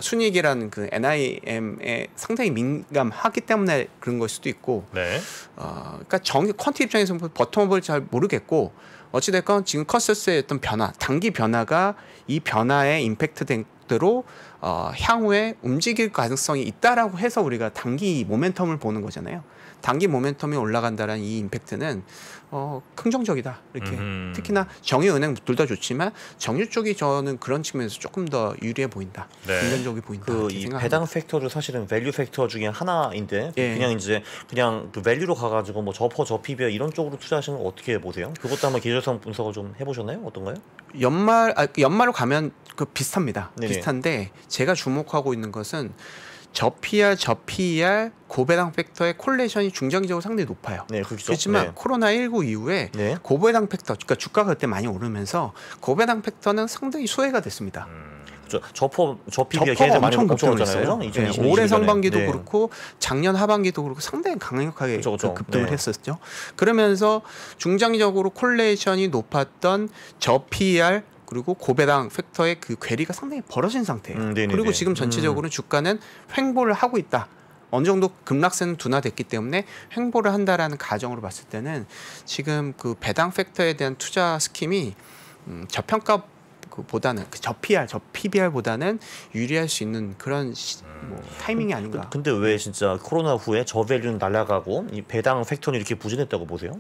순이익이라는 그 NIM에 상당히 민감하기 때문에 그런 걸 수도 있고, 네. 그러니까 퀀트 입장에서 버텀업을 잘 모르겠고, 어찌됐건 지금 컨센서스의 어떤 변화, 단기 변화가 이 변화에 임팩트 된 대로 향후에 움직일 가능성이 있다라고 해서 우리가 단기 모멘텀을 보는 거잖아요. 단기 모멘텀이 올라간다는 이 임팩트는 긍정적이다. 이렇게 특히나 정유은행 둘 다 좋지만 정유 쪽이 저는 그런 측면에서 조금 더 유리해 보인다. 네. 긍정적이 보인다. 그 이렇게 이 생각합니다. 배당 팩터도 사실은 밸류 팩터 중에 하나인데, 예. 그냥 이제 그냥 그 밸류로 가가지고 뭐 저퍼 저PB 이런 쪽으로 투자하시는 거 어떻게 보세요? 그것도 한번 기술성 분석을 좀 해보셨나요? 어떤가요? 연말로 가면 그 비슷합니다. 네네. 비슷한데 제가 주목하고 있는 것은 저 PR, 저 PER, 고배당 팩터의 콜레이션이 중장기적으로 상당히 높아요. 네, 그렇죠. 그렇지만 네. 코로나19 이후에 네. 고배당 팩터, 그러니까 주가가 그때 많이 오르면서 고배당 팩터는 상당히 소외가 됐습니다. 저PB가 계속 많이 급등했어요. 그죠? 올해 상반기도 네. 그렇고 작년 하반기도 그렇고 상당히 강력하게 그쵸, 그쵸. 급등을 네. 했었죠. 그러면서 중장기적으로 콜레이션이 높았던 저 PER 그리고 고배당 팩터의 그 괴리가 상당히 벌어진 상태예요. 네네네. 그리고 지금 전체적으로 주가는 횡보를 하고 있다. 어느 정도 급락세는 둔화됐기 때문에 횡보를 한다라는 가정으로 봤을 때는 지금 그 배당 팩터에 대한 투자 스킴이 저평가 그보다는 저 PBR보다는 유리할 수 있는 그런 뭐 타이밍이 아닌가. 근데 왜 진짜 코로나 후에 저밸류는 날아가고 이 배당 팩터는 이렇게 부진했다고 보세요?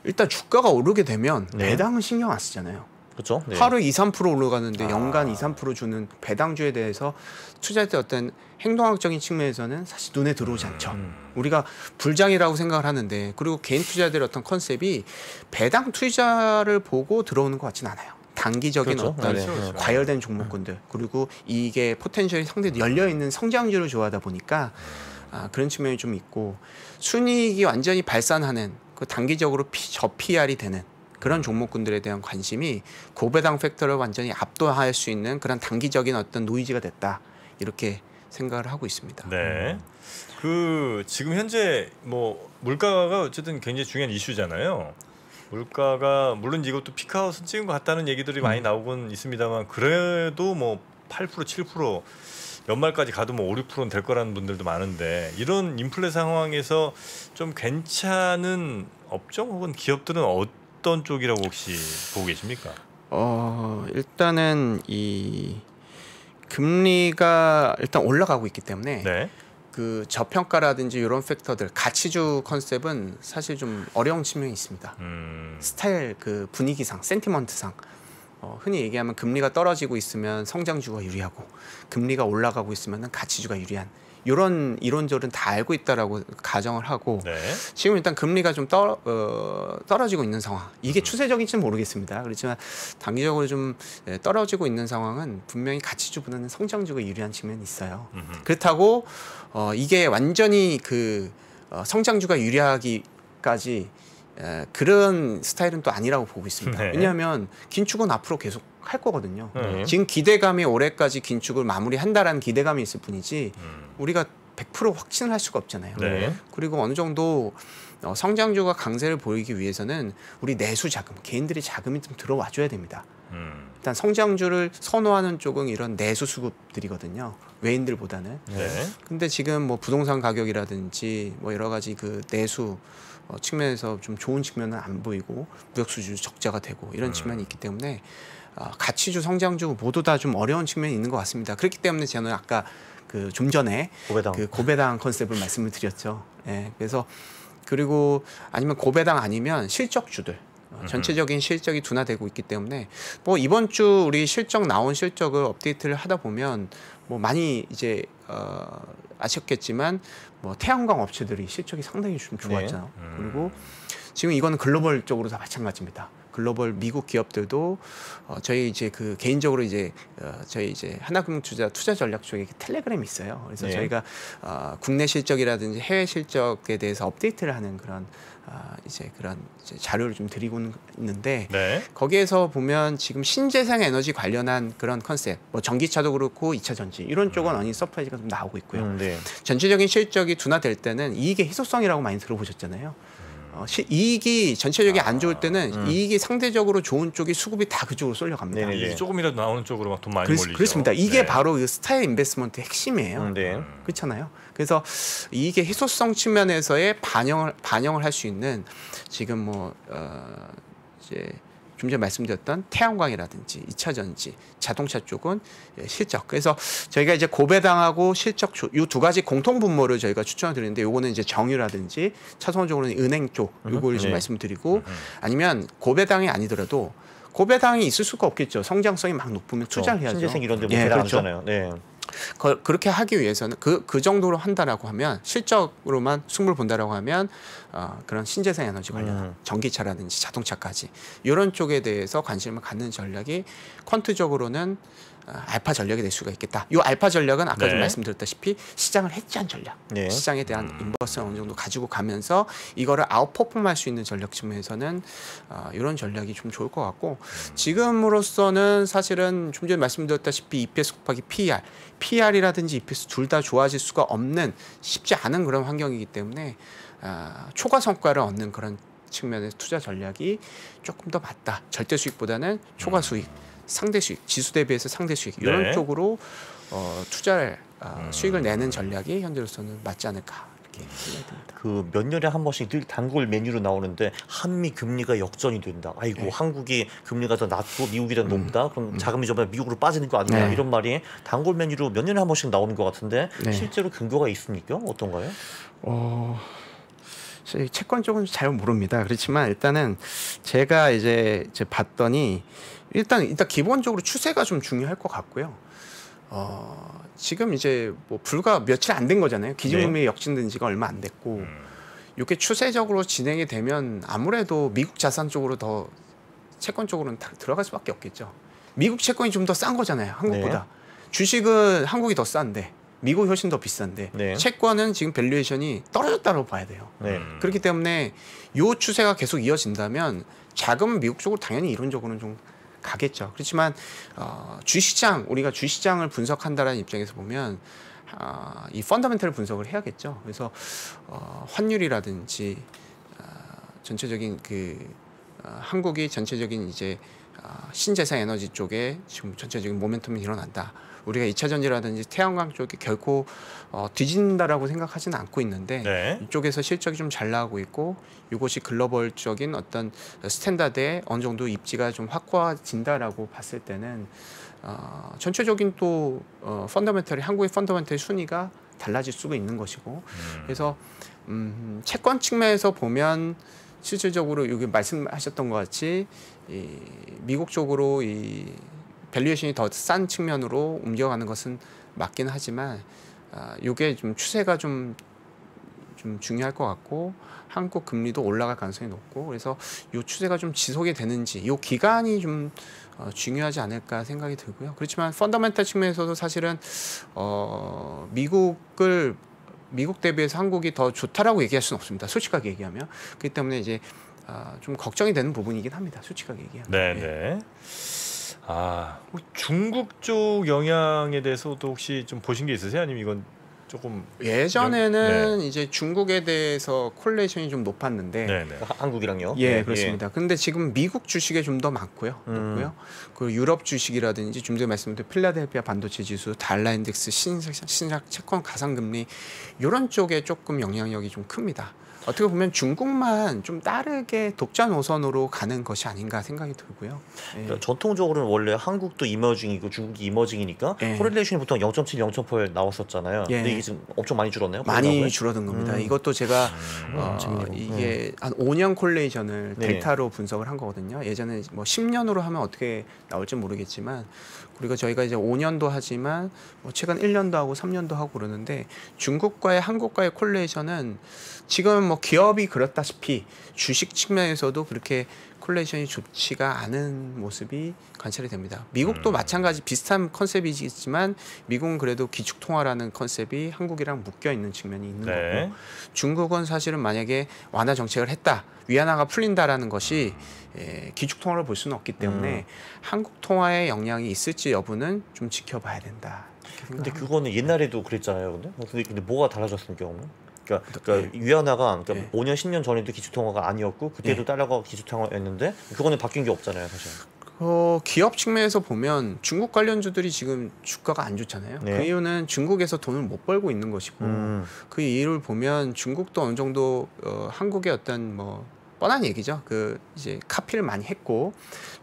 일단 주가가 오르게 되면 네. 배당은 신경 안 쓰잖아요. 그렇죠? 네. 하루 2-3% 올라가는데 연간 2-3% 주는 배당주에 대해서 투자할 때 어떤 행동학적인 측면에서는 사실 눈에 들어오지 않죠. 우리가 불장이라고 생각을 하는데, 그리고 개인 투자자들의 어떤 컨셉이 배당 투자를 보고 들어오는 것 같지는 않아요. 단기적인 그렇죠. 어떤 네. 그렇죠. 과열된 종목군들, 그리고 이게 포텐셜이 상당히 열려있는 성장주를 좋아하다 보니까 그런 측면이 좀 있고, 순이익이 완전히 발산하는 그 단기적으로 저PR이 되는 그런 종목군들에 대한 관심이 고배당 팩터를 완전히 압도할 수 있는 그런 단기적인 어떤 노이즈가 됐다, 이렇게 생각을 하고 있습니다. 네. 그 지금 현재 뭐 물가가 어쨌든 굉장히 중요한 이슈잖아요. 물가가 물론 이것도 피크아웃은 찍은 것 같다는 얘기들이 많이 나오곤 있습니다만, 그래도 뭐 8% 7% 연말까지 가도 뭐 5-6%는 될 거라는 분들도 많은데, 이런 인플레 상황에서 좀 괜찮은 업종 혹은 기업들은 어떤 쪽이라고 혹시 보고 계십니까? 일단은 이 금리가 일단 올라가고 있기 때문에 네. 그 저평가라든지 이런 팩터들, 가치주 컨셉은 사실 좀 어려운 측면이 있습니다. 스타일, 그 분위기상, 센티먼트상 흔히 얘기하면 금리가 떨어지고 있으면 성장주가 유리하고, 금리가 올라가고 있으면 가치주가 유리한, 이런 이론들은 다 알고 있다라고 가정을 하고, 네. 지금 일단 금리가 좀 떨어지고 있는 상황, 이게 추세적인지는 모르겠습니다. 그렇지만 단기적으로 좀 떨어지고 있는 상황은 분명히 가치주보다는 성장주가 유리한 측면이 있어요. 그렇다고 이게 완전히 그 성장주가 유리하기까지 그런 스타일은 또 아니라고 보고 있습니다. 네. 왜냐하면 긴축은 앞으로 계속 할 거거든요. 네. 지금 기대감이 올해까지 긴축을 마무리한다라는 기대감이 있을 뿐이지 우리가 100% 확신을 할 수가 없잖아요. 네. 그리고 어느 정도 성장주가 강세를 보이기 위해서는 우리 내수 자금, 개인들이 자금이 좀 들어와줘야 됩니다. 일단 성장주를 선호하는 쪽은 이런 내수 수급들이거든요. 외인들보다는. 네. 근데 지금 뭐 부동산 가격이라든지 뭐 여러 가지 그 내수 측면에서 좀 좋은 측면은 안 보이고, 무역 수주 적자가 되고 이런 측면이 있기 때문에 가치주, 성장주 모두 다 좀 어려운 측면이 있는 것 같습니다. 그렇기 때문에 저는 아까 그 좀 전에 고배당. 그 고배당 컨셉을 말씀을 드렸죠. 예, 그래서 그리고 아니면 고배당 아니면 실적주들. 전체적인 실적이 둔화되고 있기 때문에 뭐 이번 주 우리 실적 나온 실적을 업데이트를 하다 보면 뭐 많이 이제 아셨겠지만 뭐 태양광 업체들이 실적이 상당히 좀 좋았잖아요. 그리고 지금 이거는 글로벌적으로 다 마찬가지입니다. 글로벌 미국 기업들도 저희 이제 그 개인적으로 이제 저희 이제 하나금융투자 투자 전략 쪽에 텔레그램이 있어요. 그래서 네. 저희가 국내 실적이라든지 해외 실적에 대해서 업데이트를 하는 그런 이제 그런 이제 자료를 좀 드리고 있는데, 네. 거기에서 보면 지금 신재생 에너지 관련한 그런 컨셉, 뭐 전기차도 그렇고 2차 전지 이런 쪽은 어닝 서프라이즈가 좀 나오고 있고요. 네. 전체적인 실적이 둔화될 때는 이익의 희소성이라고 많이 들어보셨잖아요. 이익이 전체적이 안 좋을 때는 이익이 상대적으로 좋은 쪽이 수급이 다 그쪽으로 쏠려갑니다. 네네. 이익이 조금이라도 나오는 쪽으로 막 돈 많이 몰리죠. 그렇습니다. 이게 네. 바로 그 스타일 인베스트먼트의 핵심이에요. 네. 그렇잖아요. 그래서 이익의 희소성 측면에서의 반영을 할 수 있는 지금 뭐 이제 좀 전에 말씀드렸던 태양광이라든지 2차 전지, 자동차 쪽은 실적. 그래서 저희가 이제 고배당하고 실적 이 두 가지 공통 분모를 저희가 추천을 드리는데, 요거는 이제 정유라든지 차선적으로는 은행 쪽 요걸 좀 네. 말씀드리고, 아니면 고배당이 아니더라도 고배당이 있을 수가 없겠죠. 성장성이 막 높으면 투자를 해야죠. 신재생 이런 데뭐 예, 배당 안 그렇죠. 하잖아요. 네. 그렇게 하기 위해서는 그 정도로 한다라고 하면, 실적으로만 승부를 본다라고 하면 그런 신재생 에너지 관련 전기차라든지 자동차까지 이런 쪽에 대해서 관심을 갖는 전략이 퀀트적으로는 알파 전략이 될 수가 있겠다. 이 알파 전략은 아까 네. 좀 말씀드렸다시피 시장을 해지한 전략, 네. 시장에 대한 인버스를 어느 정도 가지고 가면서 이거를 아웃퍼폼할 수 있는 전략 측면에서는 이런 전략이 좀 좋을 것 같고, 지금으로서는 사실은 좀 전에 말씀드렸다시피 EPS 곱하기 PR이라든지 EPS 둘 다 좋아질 수가 없는, 쉽지 않은 그런 환경이기 때문에 초과 성과를 얻는 그런 측면에서 투자 전략이 조금 더 맞다. 절대 수익보다는 초과 수익, 상대 수익, 지수 대비해서 상대 수익 이런 네. 쪽으로 투자를 수익을 내는 전략이 현재로서는 맞지 않을까 이렇게 생각이 듭니다. 그 몇 년에 한 번씩 늘 단골 메뉴로 나오는데 한미 금리가 역전이 된다. 아이고 한국이 금리가 더 낮고 미국이 더 높다. 그럼 자금이 전부 미국으로 빠지는 거 아니냐 네. 이런 말이 단골 메뉴로 몇 년에 한 번씩 나오는 것 같은데 네. 실제로 근거가 있습니까? 어떤가요? 채권 쪽은 잘 모릅니다. 그렇지만 일단은 제가 이제 봤더니 일단 기본적으로 추세가 좀 중요할 것 같고요. 지금 이제 뭐 불과 며칠 안 된 거잖아요. 기준금리 역진된 지가 얼마 안 됐고 이게 추세적으로 진행이 되면 아무래도 미국 자산 쪽으로 더 채권 쪽으로는 다 들어갈 수밖에 없겠죠. 미국 채권이 좀 더 싼 거잖아요. 한국보다. 주식은 한국이 더 싼데 미국이 훨씬 더 비싼데 네. 채권은 지금 밸류에이션이 떨어졌다고 봐야 돼요. 네. 그렇기 때문에 이 추세가 계속 이어진다면 자금은 미국 쪽으로 당연히 이론적으로는 좀 가겠죠. 그렇지만 우리가 주시장을 분석한다라는 입장에서 보면 이 펀더멘털 분석을 해야겠죠. 그래서 환율이라든지 전체적인 한국이 전체적인 이제 신재생 에너지 쪽에 지금 전체적인 모멘텀이 일어난다. 우리가 2차 전지라든지 태양광 쪽이 결코 뒤진다라고 생각하지는 않고 있는데 네. 이쪽에서 실적이 좀 잘 나오고 있고 이것이 글로벌적인 어떤 스탠다드에 어느 정도 입지가 좀 확고해진다라고 봤을 때는 전체적인 또 펀더멘털이 한국의 펀더멘털 순위가 달라질 수가 있는 것이고 그래서 채권 측면에서 보면 실질적으로 여기 말씀하셨던 것 같이 미국 쪽으로 이 밸류에이션이 더 싼 측면으로 옮겨가는 것은 맞긴 하지만 이게 좀 추세가 좀 중요할 것 같고 한국 금리도 올라갈 가능성이 높고 그래서 이 추세가 좀 지속이 되는지 이 기간이 좀 중요하지 않을까 생각이 들고요. 그렇지만 펀더멘털 측면에서도 사실은 미국 대비해서 한국이 더 좋다라고 얘기할 수는 없습니다. 솔직하게 얘기하면 그렇기 때문에 이제 좀 걱정이 되는 부분이긴 합니다. 솔직하게 얘기하면. 네. 혹시 중국 쪽 영향에 대해서도 혹시 좀 보신 게 있으세요? 아니면 이건 조금 예전에는 이제 중국에 대해서 콜레이션이 좀 높았는데 네네. 한국이랑요? 예, 그렇습니다. 근데 지금 미국 주식에 좀 더 많고요. 높고요. 그리고 유럽 주식이라든지 좀 전에 말씀드린 필라델피아 반도체 지수, 달러 인덱스, 신작 채권 가상금리 이런 쪽에 조금 영향력이 좀 큽니다. 어떻게 보면 중국만 좀 다르게 독자 노선으로 가는 것이 아닌가 생각이 들고요. 예. 그러니까 전통적으로는 원래 한국도 이머징이고 중국이 이머징이니까 예. 코렐레이션이 보통 0.7, 0.8 나왔었잖아요. 예. 근데 이게 지금 엄청 많이 줄었나요? 많이 그러다고요? 줄어든 겁니다. 이것도 제가 이게 한 5년 콜레이션을 네. 데이터로 분석을 한 거거든요. 예전에 뭐 10년으로 하면 어떻게 나올지 모르겠지만 그리고 저희가 이제 5년도 하지만 뭐 최근 1년도 하고 3년도 하고 그러는데 중국과의 한국과의 콜레이션은 지금 뭐 기업이 그렇다시피 주식 측면에서도 그렇게 콜레이션이 좋지가 않은 모습이 관찰이 됩니다. 미국도 마찬가지 비슷한 컨셉이지만 미국은 그래도 기축통화라는 컨셉이 한국이랑 묶여 있는 측면이 있는 네. 거고 중국은 사실은 만약에 완화 정책을 했다 위안화가 풀린다라는 것이 기축통화를 볼 수는 없기 때문에 한국 통화에 영향이 있을지 여부는 좀 지켜봐야 된다. 근데 그거는 옛날에도 그랬잖아요. 근데 뭐가 달라졌습니까, 오늘? 그러니까 위안화가 5년 10년 전에도 기축통화가 아니었고 그때도 달러가 기축통화였는데 그거는 바뀐 게 없잖아요, 사실. 기업 측면에서 보면 중국 관련주들이 지금 주가가 안 좋잖아요. 네. 그 이유는 중국에서 돈을 못 벌고 있는 것이고 그 이유를 보면 중국도 어느 정도 한국의 어떤 뭐 뻔한 얘기죠. 이제 카피를 많이 했고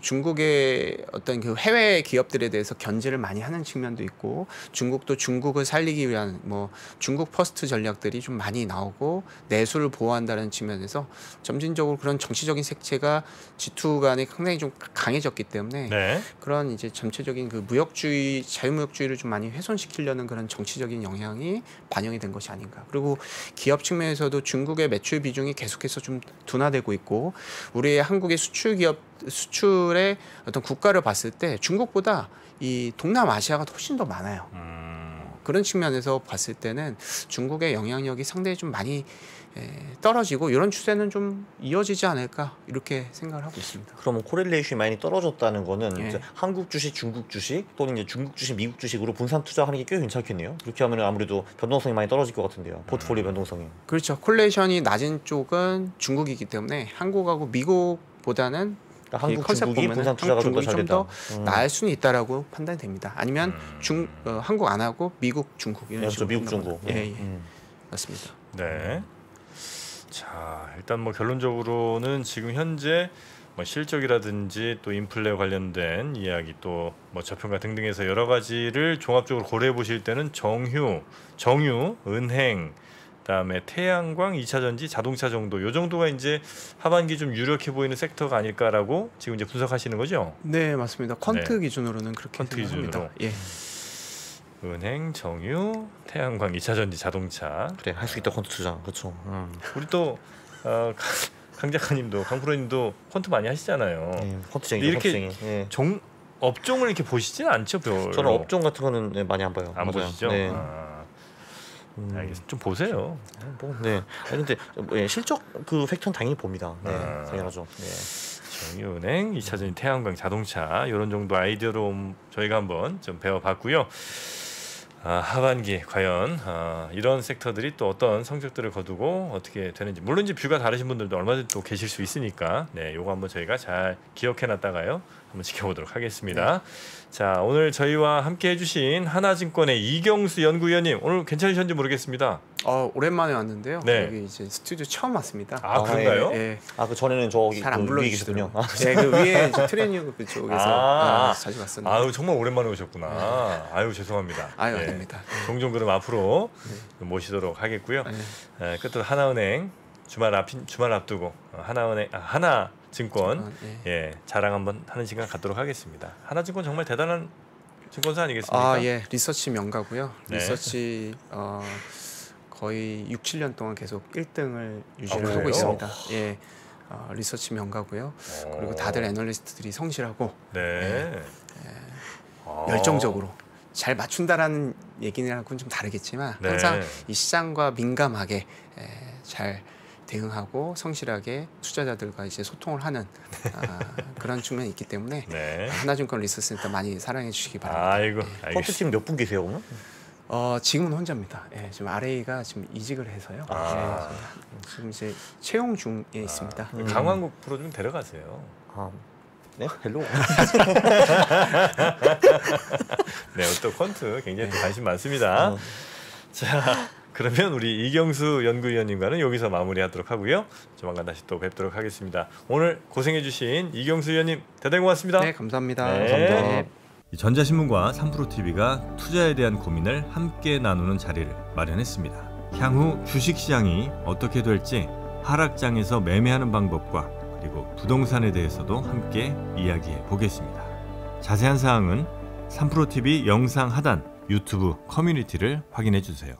중국의 어떤 그 해외 기업들에 대해서 견제를 많이 하는 측면도 있고 중국도 중국을 살리기 위한 뭐 중국 퍼스트 전략들이 좀 많이 나오고 내수를 보호한다는 측면에서 점진적으로 그런 정치적인 색채가 G2 간에 상당히 좀 강해졌기 때문에 네. 그런 이제 전체적인 그 무역주의, 자유무역주의를 좀 많이 훼손시키려는 그런 정치적인 영향이 반영이 된 것이 아닌가. 그리고 기업 측면에서도 중국의 매출 비중이 계속해서 좀 둔화되고 있고 우리의 한국의 수출의 어떤 국가를 봤을 때 중국보다 이 동남아시아가 훨씬 더 많아요. 그런 측면에서 봤을 때는 중국의 영향력이 상당히 좀 많이 떨어지고 이런 추세는 좀 이어지지 않을까 이렇게 생각을 하고 있습니다. 그러면 코렐레이션이 많이 떨어졌다는 거는 예. 이제 한국 주식, 중국 주식 또는 이제 중국 주식, 미국 주식으로 분산 투자하는 게 꽤 괜찮겠네요. 그렇게 하면 아무래도 변동성이 많이 떨어질 것 같은데요. 포트폴리오 변동성이. 그렇죠. 콜레이션이 낮은 쪽은 중국이기 때문에 한국하고 미국보다는 그러니까 한국, 컨셉 중국이 보면은 분산 투자가 좀 더 중국이 잘 좀 됐다. 더 나을 수는 있다라고 판단이 됩니다. 아니면 한국 안 하고 미국, 중국 이런 그렇죠. 식으로 미국, 한다거나. 중국. 예. 맞습니다. 네. 자, 일단 뭐 결론적으로는 지금 현재 뭐 실적이라든지 또 인플레 관련된 이야기 또 뭐 저평가 등등해서 여러 가지를 종합적으로 고려해 보실 때는 정유, 은행, 그다음에 태양광, 2차전지, 자동차 정도 요 정도가 이제 하반기 좀 유력해 보이는 섹터가 아닐까라고 지금 이제 분석하시는 거죠? 네, 맞습니다. 퀀트 네. 기준으로는 그렇게 퀀트 생각합니다. 예. 은행, 정유, 태양광, 2차전지, 자동차. 그래 할 수 있다 콘트 투자. 그렇죠. 우리 또 강 작가님도 강 프로님도 콘트 많이 하시잖아요. 네, 콘트쟁이. 이렇게 콘트쟁이. 예. 업종을 이렇게 보시지는 않죠, 별로. 저는 업종 같은 거는 네, 많이 안 봐요. 안 맞아요. 보시죠? 네. 알겠습니다. 좀 보세요. 뭐, 네. 아니, 근데 예, 실적 그 팩터는 당연히 봅니다. 네, 당연하죠. 네. 정유은행, 2차전지, 태양광, 자동차 이런 정도 아이디어로 저희가 한번 좀 배워봤고요. 하반기 과연 이런 섹터들이 또 어떤 성적들을 거두고 어떻게 되는지, 물론 이제 뷰가 다르신 분들도 얼마든지 또 계실 수 있으니까 요거 한번 저희가 잘 기억해놨다가요 한번 지켜보도록 하겠습니다. 자, 오늘 저희와 함께 해주신 하나증권의 이경수 연구위원님, 오늘 괜찮으셨는지 모르겠습니다. 오랜만에 왔는데요. 네. 여기 이제 스튜디오 처음 왔습니다. 그런가요? 예. 그 전에는 저기 잘 안 그 위에 계셨군요. 불러주시더라고요. 네, 그 위에 이제 트레이닝 그쪽에서 자주 왔었는데. 아유, 정말 오랜만에 오셨구나. 아유, 죄송합니다. 아닙니다. 종종 그럼 앞으로 모시도록 하겠고요. 끝으로 하나은행 주말 앞두고 하나증권 자랑 한번 하는 시간 갖도록 하겠습니다. 하나증권 정말 대단한 증권사 아니겠습니까? 예, 리서치 명가고요. 네. 리서치 거의 6, 7년 동안 계속 1등을 유지를 그래요? 하고 있습니다. 예, 리서치 명가고요. 그리고 다들 애널리스트들이 성실하고 열정적으로 잘 맞춘다라는 얘기랑은 좀 다르겠지만 항상 이 시장과 민감하게 잘 대응하고 성실하게 투자자들과 이제 소통을 하는 그런 측면이 있기 때문에 하나증권 리서치센터 많이 사랑해 주시기 바랍니다. 아이고, 콘트팀 몇 분 계세요, 오늘? 지금은 혼자입니다. 지금 RA가 지금 이직을 해서요. 지금 이제 채용 중에 있습니다. 강환국 프로 좀 데려가세요. 네, 헬로. 또 퀀트 굉장히 관심 많습니다. 자, 그러면 우리 이경수 연구위원님과는 여기서 마무리하도록 하고요. 조만간 다시 또 뵙도록 하겠습니다. 오늘 고생해주신 이경수 위원님 대단히 고맙습니다. 네, 감사합니다. 감사합니다. 전자신문과 3프로TV가 투자에 대한 고민을 함께 나누는 자리를 마련했습니다. 향후 주식시장이 어떻게 될지, 하락장에서 매매하는 방법과 그리고 부동산에 대해서도 함께 이야기해 보겠습니다. 자세한 사항은 3프로TV 영상 하단 유튜브 커뮤니티를 확인해 주세요.